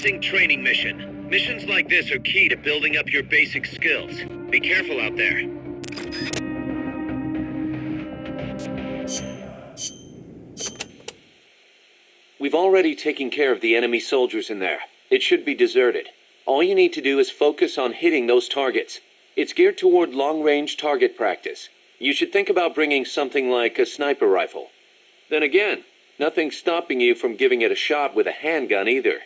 Commencing training mission. Missions like this are key to building up your basic skills. Be careful out there. We've already taken care of the enemy soldiers in there. It should be deserted. All you need to do is focus on hitting those targets. It's geared toward long-range target practice. You should think about bringing something like a sniper rifle. Then again, nothing's stopping you from giving it a shot with a handgun either.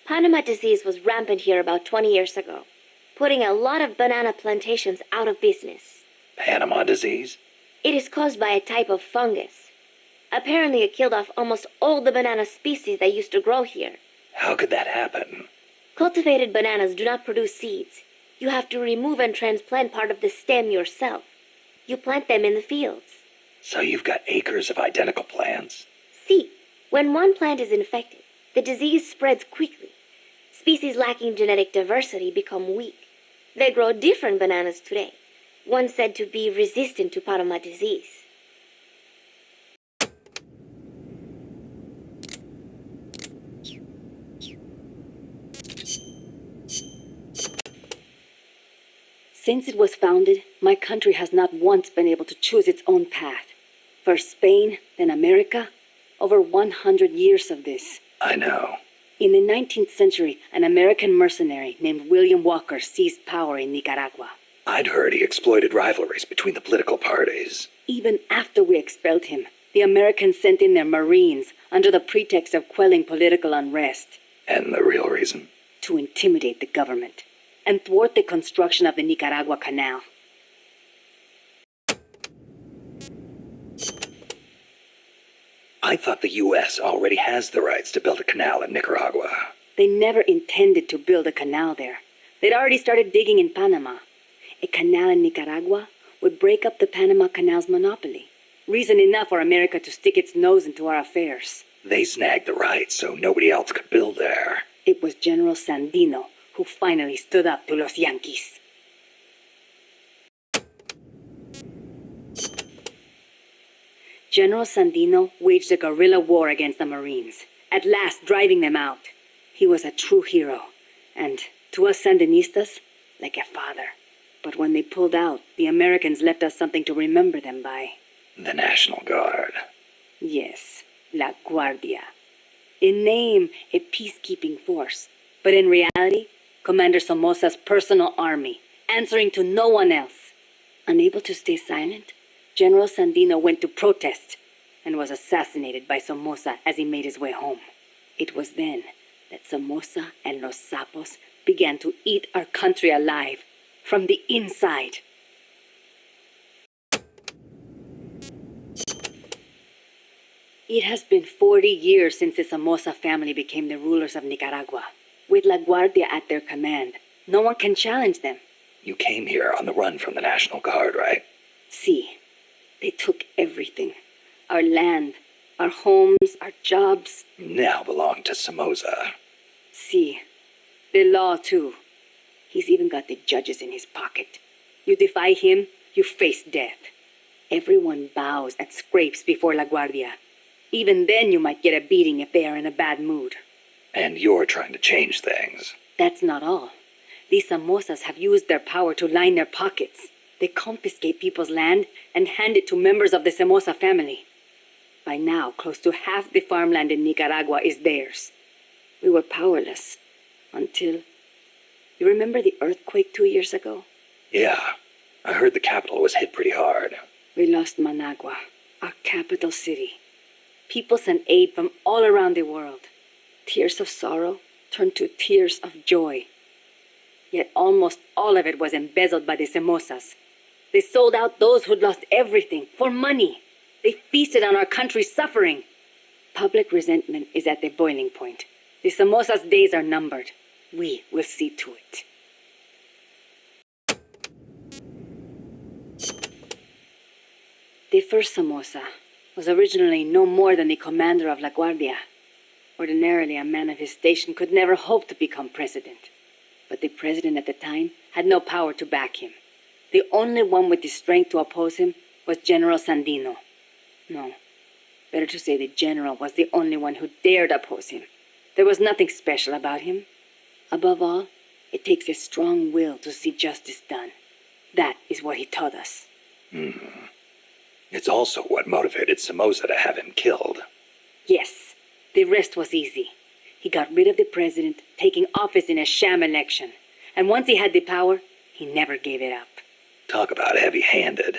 Panama disease was rampant here about 20 years ago, putting a lot of banana plantations out of business. Panama disease? It is caused by a type of fungus. Apparently it killed off almost all the banana species that used to grow here. How could that happen? Cultivated bananas do not produce seeds. You have to remove and transplant part of the stem yourself. You plant them in the fields. So you've got acres of identical plants? See, when one plant is infected, the disease spreads quickly. Species lacking genetic diversity become weak. They grow different bananas today, one said to be resistant to Panama disease. Since it was founded, my country has not once been able to choose its own path. First Spain, then America. Over 100 years of this. I know. In the 19th century, an American mercenary named William Walker seized power in Nicaragua. I'd heard he exploited rivalries between the political parties. Even after we expelled him, the Americans sent in their Marines under the pretext of quelling political unrest. And the real reason? To intimidate the government and thwart the construction of the Nicaragua Canal. I thought the U.S. already has the rights to build a canal in Nicaragua. They never intended to build a canal there. They'd already started digging in Panama. A canal in Nicaragua would break up the Panama Canal's monopoly. Reason enough for America to stick its nose into our affairs. They snagged the rights so nobody else could build there. It was General Sandino who finally stood up to los Yankees. General Sandino waged a guerrilla war against the Marines, at last driving them out. He was a true hero, and to us Sandinistas, like a father. But when they pulled out, the Americans left us something to remember them by. The National Guard. Yes, La Guardia. In name, a peacekeeping force, but in reality, Commander Somoza's personal army, answering to no one else. Unable to stay silent, General Sandino went to protest and was assassinated by Somoza as he made his way home. It was then that Somoza and Los Sapos began to eat our country alive from the inside. It has been 40 years since the Somoza family became the rulers of Nicaragua. With La Guardia at their command, no one can challenge them. You came here on the run from the National Guard, right? See, they took everything. Our land, our homes, our jobs. Now belong to Somoza. See, the law too. He's even got the judges in his pocket. You defy him, you face death. Everyone bows and scrapes before La Guardia. Even then you might get a beating if they are in a bad mood. And you're trying to change things. That's not all. These Somozas have used their power to line their pockets. They confiscate people's land and hand it to members of the Somoza family. By now, close to half the farmland in Nicaragua is theirs. We were powerless until... You remember the earthquake 2 years ago? Yeah, I heard the capital was hit pretty hard. We lost Managua, our capital city. People sent aid from all around the world. Tears of sorrow turned to tears of joy. Yet almost all of it was embezzled by the Somozas. They sold out those who'd lost everything for money. They feasted on our country's suffering. Public resentment is at the boiling point. The Somozas' days are numbered. We will see to it. The first Somoza was originally no more than the commander of La Guardia. Ordinarily, a man of his station could never hope to become president. But the president at the time had no power to back him. The only one with the strength to oppose him was General Sandino. No, better to say the general was the only one who dared oppose him. There was nothing special about him. Above all, it takes a strong will to see justice done. That is what he taught us. It's also what motivated Somoza to have him killed. Yes, the rest was easy. He got rid of the president, taking office in a sham election. And once he had the power, he never gave it up. Talk about heavy-handed.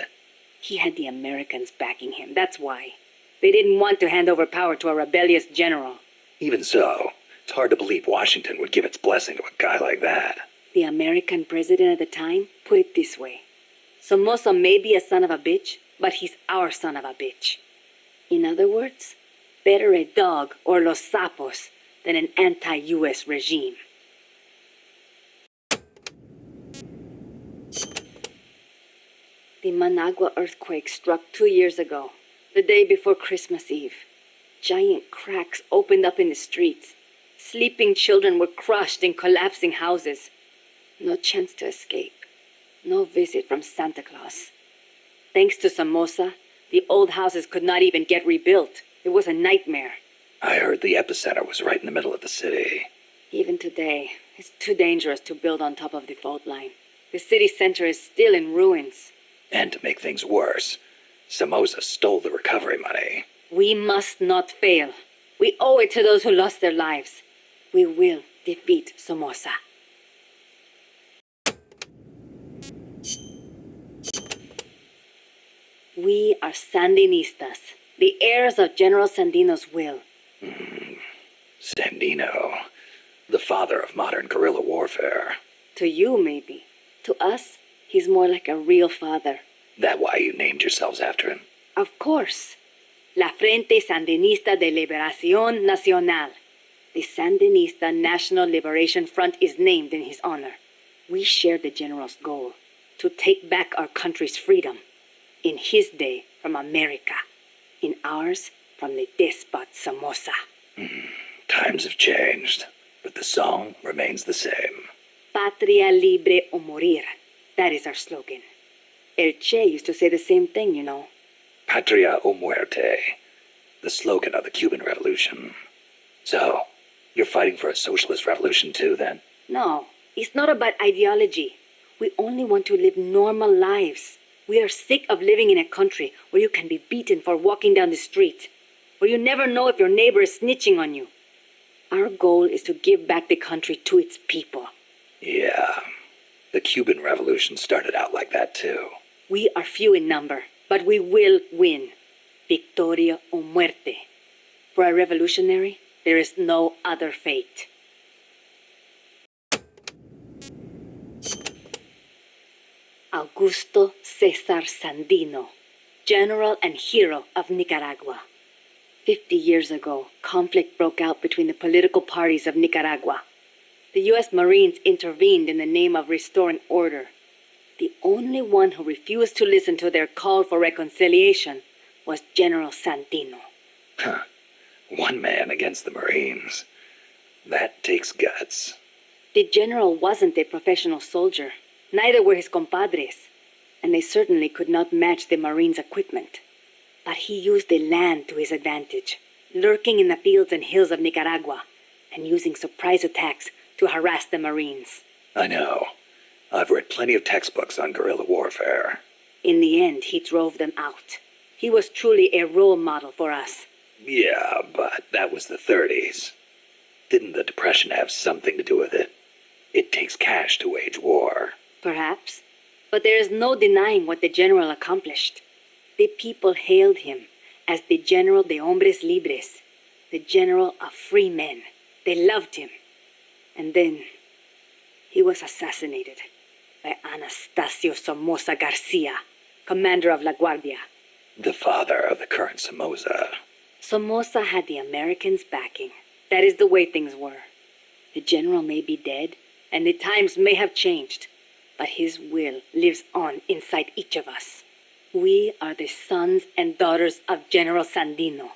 He had the Americans backing him, that's why. They didn't want to hand over power to a rebellious general. Even so, it's hard to believe Washington would give its blessing to a guy like that. The American president at the time put it this way. Somoza may be a son of a bitch, but he's our son of a bitch. In other words, better a dog or los sapos than an anti-US regime. The Managua earthquake struck 2 years ago, the day before Christmas Eve. Giant cracks opened up in the streets. Sleeping children were crushed in collapsing houses. No chance to escape. No visit from Santa Claus. Thanks to Somoza, the old houses could not even get rebuilt. It was a nightmare. I heard the epicenter was right in the middle of the city. Even today, it's too dangerous to build on top of the fault line. The city center is still in ruins. And to make things worse, Somoza stole the recovery money. We must not fail. We owe it to those who lost their lives. We will defeat Somoza. We are Sandinistas, the heirs of General Sandino's will. Sandino, the father of modern guerrilla warfare. To you, maybe. To us, he's more like a real father. That why you named yourselves after him? Of course. La Frente Sandinista de Liberación Nacional. The Sandinista National Liberation Front is named in his honor. We share the general's goal, to take back our country's freedom. In his day, from America. In ours, from the despot Somoza. Times have changed, but the song remains the same. Patria libre o morir. That is our slogan. El Che used to say the same thing, you know. Patria o muerte, the slogan of the Cuban Revolution. So, you're fighting for a socialist revolution too, then? No, it's not about ideology. We only want to live normal lives. We are sick of living in a country where you can be beaten for walking down the street, where you never know if your neighbor is snitching on you. Our goal is to give back the country to its people. Yeah, the Cuban Revolution started out like that too. We are few in number, but we will win. Victoria o muerte. For a revolutionary, there is no other fate. Augusto Cesar Sandino, general and hero of Nicaragua. 50 years ago, conflict broke out between the political parties of Nicaragua. The U.S. Marines intervened in the name of restoring order. The only one who refused to listen to their call for reconciliation was General Sandino. One man against the Marines. That takes guts. The general wasn't a professional soldier. Neither were his compadres. And they certainly could not match the Marines' equipment. But he used the land to his advantage, lurking in the fields and hills of Nicaragua, and using surprise attacks to harass the Marines. I know. I've read plenty of textbooks on guerrilla warfare. In the end, he drove them out. He was truly a role model for us. Yeah, but that was the 30s. Didn't the Depression have something to do with it? It takes cash to wage war. Perhaps. But there is no denying what the general accomplished. The people hailed him as the General de Hombres Libres, the General of Free Men. They loved him. And then he was assassinated by Anastasio Somoza Garcia, commander of La Guardia. The father of the current Somoza. Somoza had the Americans' backing. That is the way things were. The general may be dead, and the times may have changed, but his will lives on inside each of us. We are the sons and daughters of General Sandino.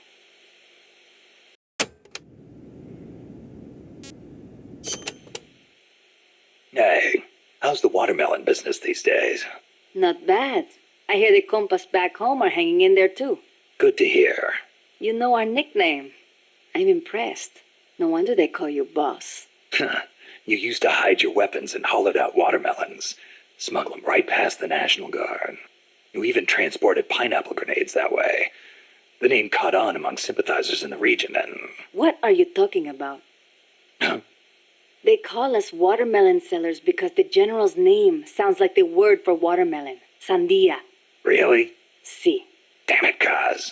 How's the watermelon business these days? Not bad. I hear the compas back home are hanging in there too. Good to hear. You know our nickname. I'm impressed. No wonder they call you boss. You used to hide your weapons in hollowed-out watermelons, smuggle them right past the National Guard. You even transported pineapple grenades that way. The name caught on among sympathizers in the region and... What are you talking about? They call us watermelon sellers because the general's name sounds like the word for watermelon. Sandia. Really? Si. Damn it, Kaz.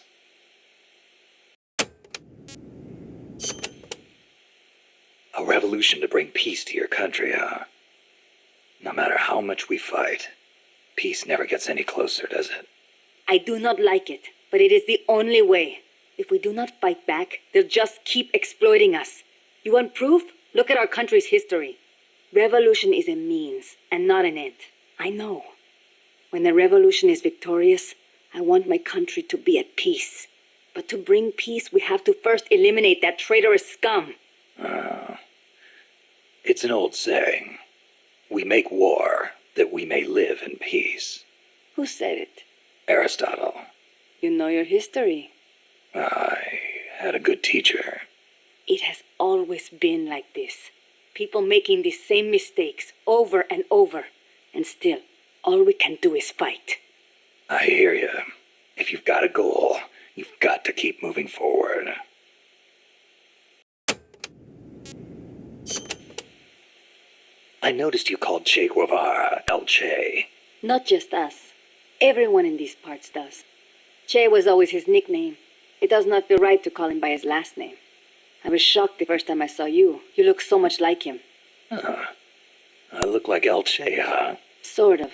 A revolution to bring peace to your country, huh? No matter how much we fight, peace never gets any closer, does it? I do not like it, but it is the only way. If we do not fight back, they'll just keep exploiting us. You want proof? Look at our country's history. Revolution is a means and not an end. I know. When the revolution is victorious, I want my country to be at peace. But to bring peace, we have to first eliminate that traitorous scum. It's an old saying. We make war that we may live in peace. Who said it? Aristotle. You know your history. I had a good teacher. It has always been like this. People making the same mistakes over and over. And still, all we can do is fight. I hear you. If you've got a goal, you've got to keep moving forward. I noticed you called Che Guevara El Che. Not just us. Everyone in these parts does. Che was always his nickname. It does not feel right to call him by his last name. I was shocked the first time I saw you. You look so much like him. I look like El Che, huh? Sort of.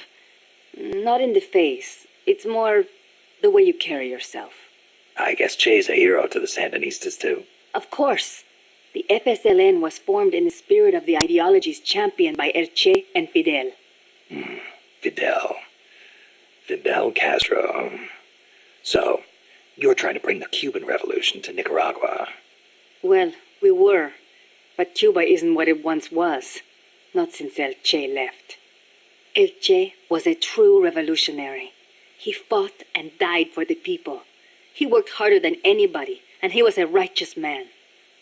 Not in the face. It's more the way you carry yourself. I guess Che's a hero to the Sandinistas, too. Of course. The FSLN was formed in the spirit of the ideologies championed by El Che and Fidel. Fidel Castro. So, you're trying to bring the Cuban Revolution to Nicaragua. Well, we were. But Cuba isn't what it once was. Not since El Che left. El Che was a true revolutionary. He fought and died for the people. He worked harder than anybody, and he was a righteous man.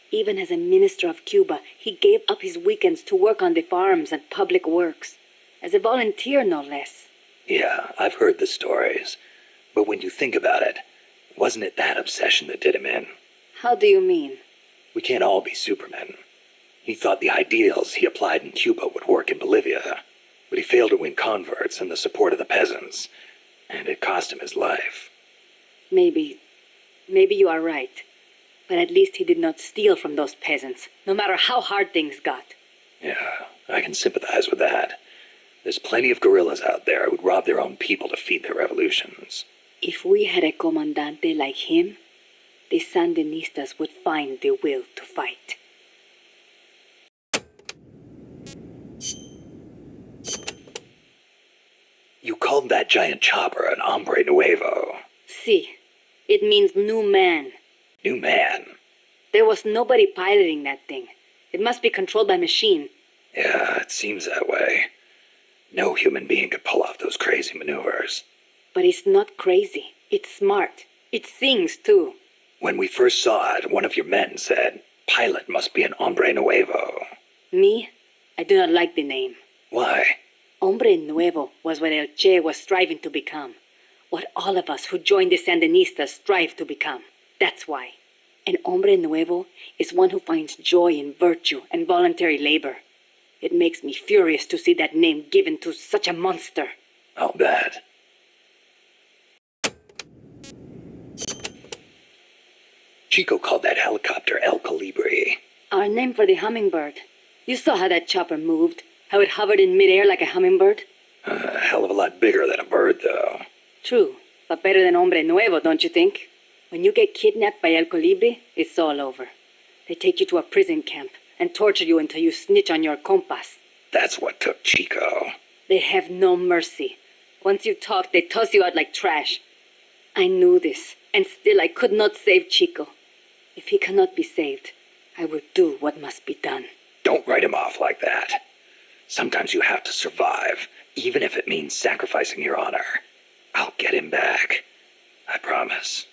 Even as a minister of Cuba, he gave up his weekends to work on the farms and public works. As a volunteer, no less. Yeah, I've heard the stories. But when you think about it, wasn't it that obsession that did him in? How do you mean? We can't all be supermen. He thought the ideals he applied in Cuba would work in Bolivia, but he failed to win converts and the support of the peasants, and it cost him his life. Maybe you are right. But at least he did not steal from those peasants, no matter how hard things got. Yeah, I can sympathize with that. There's plenty of guerrillas out there who'd rob their own people to feed their revolutions. If we had a comandante like him, the Sandinistas would find the will to fight. You called that giant chopper an hombre nuevo. Si. It means new man. New man? There was nobody piloting that thing. It must be controlled by machine. Yeah, it seems that way. No human being could pull off those crazy maneuvers. But it's not crazy. It's smart. It sings, too. When we first saw it, one of your men said, "Pilot must be an hombre nuevo." Me? I do not like the name. Why? Hombre nuevo was what El Che was striving to become. What all of us who joined the Sandinistas strive to become. That's why. An hombre nuevo is one who finds joy in virtue and voluntary labor. It makes me furious to see that name given to such a monster. I'll bet. Chico called that helicopter El Colibri. Our name for the hummingbird. You saw how that chopper moved, how it hovered in midair like a hummingbird? A hell of a lot bigger than a bird, though. True, but better than hombre nuevo, don't you think? When you get kidnapped by El Colibri, it's all over. They take you to a prison camp and torture you until you snitch on your compas. That's what took Chico. They have no mercy. Once you talk, they toss you out like trash. I knew this, and still I could not save Chico. If he cannot be saved, I will do what must be done. Don't write him off like that. Sometimes you have to survive, even if it means sacrificing your honor. I'll get him back. I promise.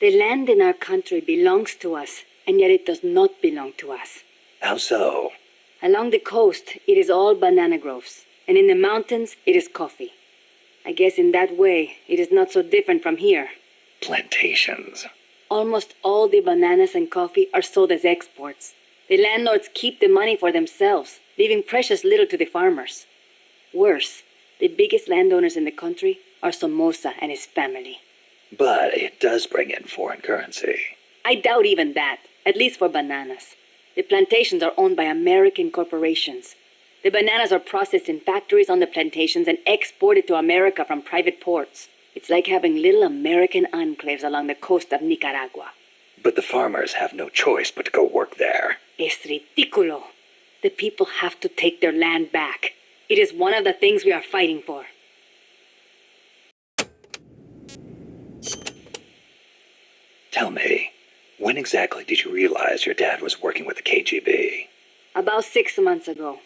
The land in our country belongs to us, and yet it does not belong to us. How so? Along the coast, it is all banana groves, and in the mountains, it is coffee. I guess in that way, it is not so different from here. Plantations. Almost all the bananas and coffee are sold as exports. The landlords keep the money for themselves, leaving precious little to the farmers. Worse, the biggest landowners in the country are Somoza and his family. But it does bring in foreign currency. I doubt even that, at least for bananas. The plantations are owned by American corporations. The bananas are processed in factories on the plantations and exported to America from private ports. It's like having little American enclaves along the coast of Nicaragua. But the farmers have no choice but to go work there. Es ridículo. The people have to take their land back. It is one of the things we are fighting for. Tell me, when exactly did you realize your dad was working with the KGB? About 6 months ago.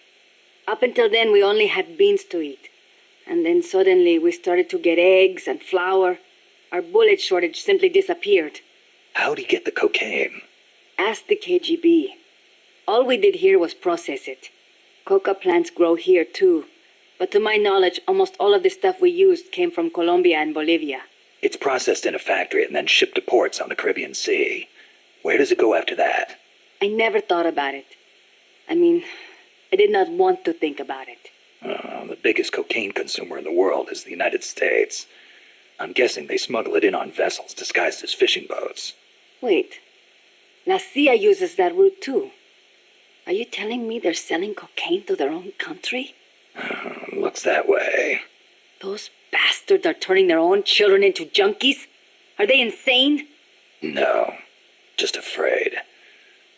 Up until then, we only had beans to eat. And then suddenly we started to get eggs and flour. Our bullet shortage simply disappeared. How'd he get the cocaine? Ask the KGB. All we did here was process it. Coca plants grow here too. But to my knowledge, almost all of the stuff we used came from Colombia and Bolivia. It's processed in a factory and then shipped to ports on the Caribbean Sea. Where does it go after that? I never thought about it. I mean, I did not want to think about it. The biggest cocaine consumer in the world is the United States. I'm guessing they smuggle it in on vessels disguised as fishing boats. Wait. La CIA uses that route too. Are you telling me they're selling cocaine to their own country? Looks that way. Those bastards are turning their own children into junkies? Are they insane? No, just afraid.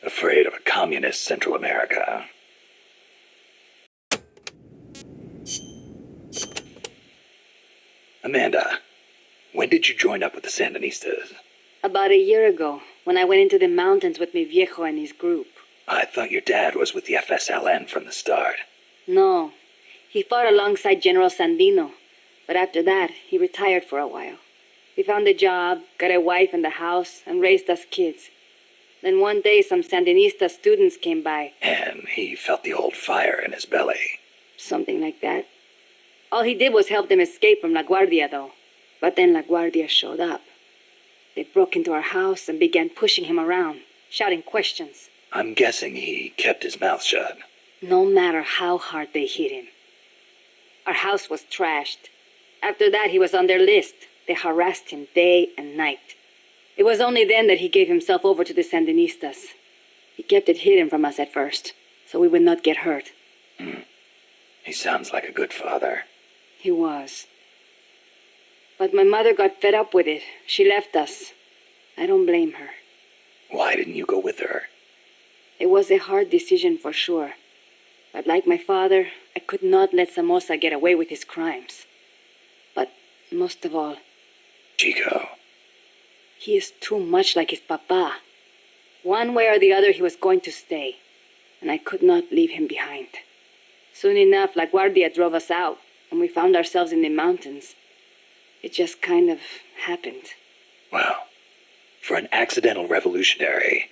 Afraid of a communist Central America. Amanda, when did you join up with the Sandinistas? About a year ago, when I went into the mountains with mi viejo and his group. I thought your dad was with the FSLN from the start. No, he fought alongside General Sandino, but after that, he retired for a while. He found a job, got a wife and a house, and raised us kids. Then one day, some Sandinista students came by. And he felt the old fire in his belly. Something like that. All he did was help them escape from La Guardia, though. But then La Guardia showed up. They broke into our house and began pushing him around, shouting questions. I'm guessing he kept his mouth shut. No matter how hard they hit him. Our house was trashed. After that, he was on their list. They harassed him day and night. It was only then that he gave himself over to the Sandinistas. He kept it hidden from us at first, so we would not get hurt. He sounds like a good father. He was. But my mother got fed up with it. She left us. I don't blame her. Why didn't you go with her? It was a hard decision for sure. But like my father, I could not let Somoza get away with his crimes. But most of all, Chico. he is too much like his papa. One way or the other, he was going to stay, and I could not leave him behind. Soon enough, La Guardia drove us out, and we found ourselves in the mountains. It just kind of happened. Well, for an accidental revolutionary,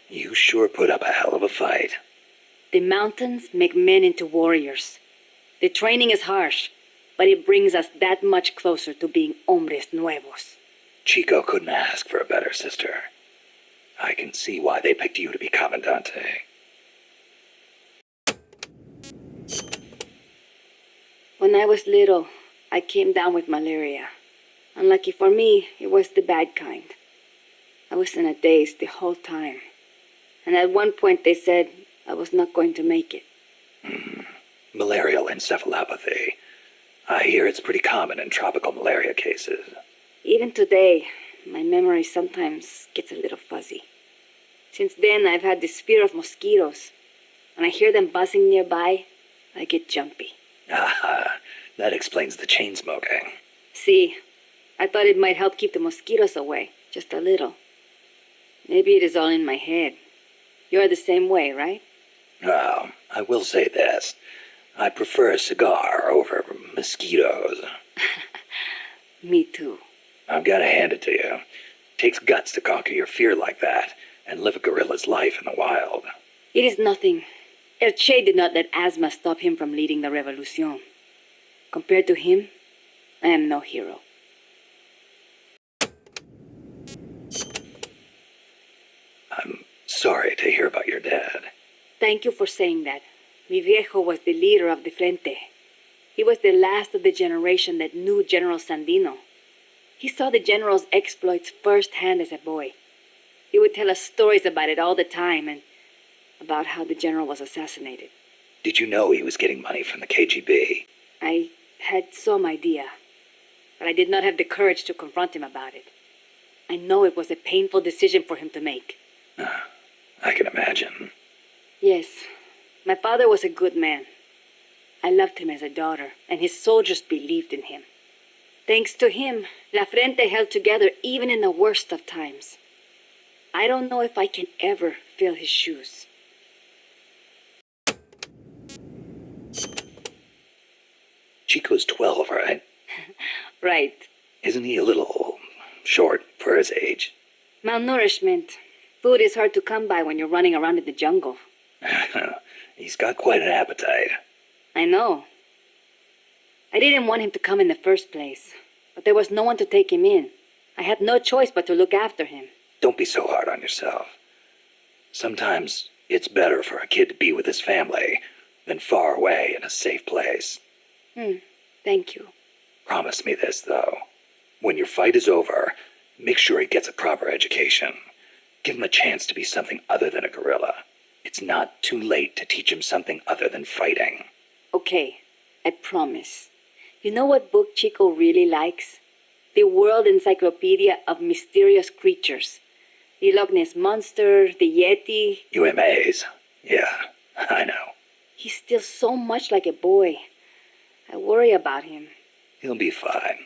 you sure put up a hell of a fight. The mountains make men into warriors. The training is harsh, but it brings us that much closer to being hombres nuevos. Chico couldn't ask for a better sister. I can see why they picked you to be Comandante. When I was little, I came down with malaria. Unlucky for me, it was the bad kind. I was in a daze the whole time. And at one point they said I was not going to make it. Malarial encephalopathy. I hear it's pretty common in tropical malaria cases. Even today, my memory sometimes gets a little fuzzy. Since then, I've had this fear of mosquitoes. When I hear them buzzing nearby, I get jumpy. Aha, that explains the chain smoking. See, I thought it might help keep the mosquitoes away, just a little. Maybe it is all in my head. You're the same way, right? Well, I will say this. I prefer a cigar over mosquitoes. Me too. I've got to hand it to you. Takes guts to conquer your fear like that and live a gorilla's life in the wild. It is nothing. El Che did not let asthma stop him from leading the revolution. Compared to him, I am no hero. I'm sorry to hear about your dad. Thank you for saying that. Mi viejo was the leader of the Frente. He was the last of the generation that knew General Sandino. He saw the general's exploits firsthand as a boy. He would tell us stories about it all the time and about how the general was assassinated. Did you know he was getting money from the KGB? I had some idea, but I did not have the courage to confront him about it. I know it was a painful decision for him to make. I can imagine. Yes, my father was a good man. I loved him as a daughter, and his soldiers believed in him. Thanks to him, La Frente held together even in the worst of times. I don't know if I can ever fill his shoes. Chico's 12, right? Right. Isn't he a little short for his age? Malnourishment. Food is hard to come by when you're running around in the jungle. He's got quite an appetite. I know. I didn't want him to come in the first place, but there was no one to take him in. I had no choice but to look after him. Don't be so hard on yourself. Sometimes it's better for a kid to be with his family than far away in a safe place. Thank you. Promise me this, though. When your fight is over, make sure he gets a proper education. Give him a chance to be something other than a gorilla. It's not too late to teach him something other than fighting. Okay, I promise. You know what book Chico really likes? The World Encyclopedia of Mysterious Creatures. The Loch Ness Monster, the Yeti. UMAs. Yeah, I know. He's still so much like a boy. I worry about him. He'll be fine.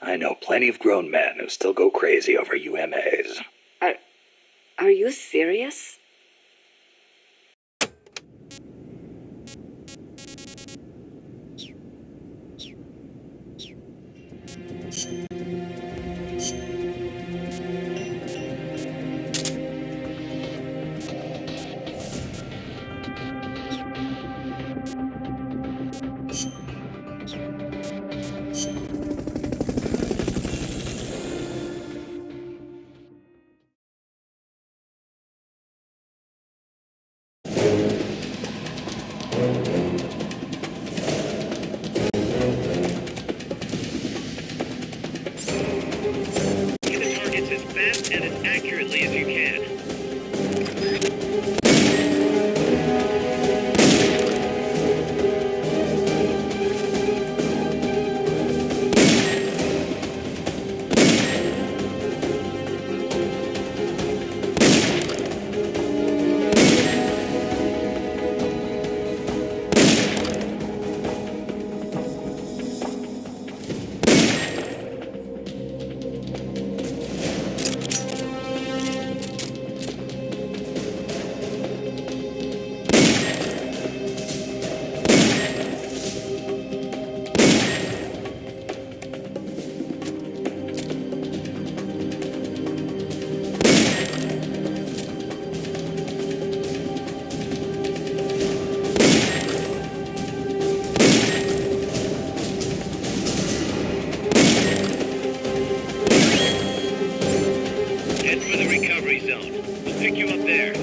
I know plenty of grown men who still go crazy over UMAs. Are you serious? Hit the targets as fast and as accurately as you can. Head for the recovery zone. We'll pick you up there.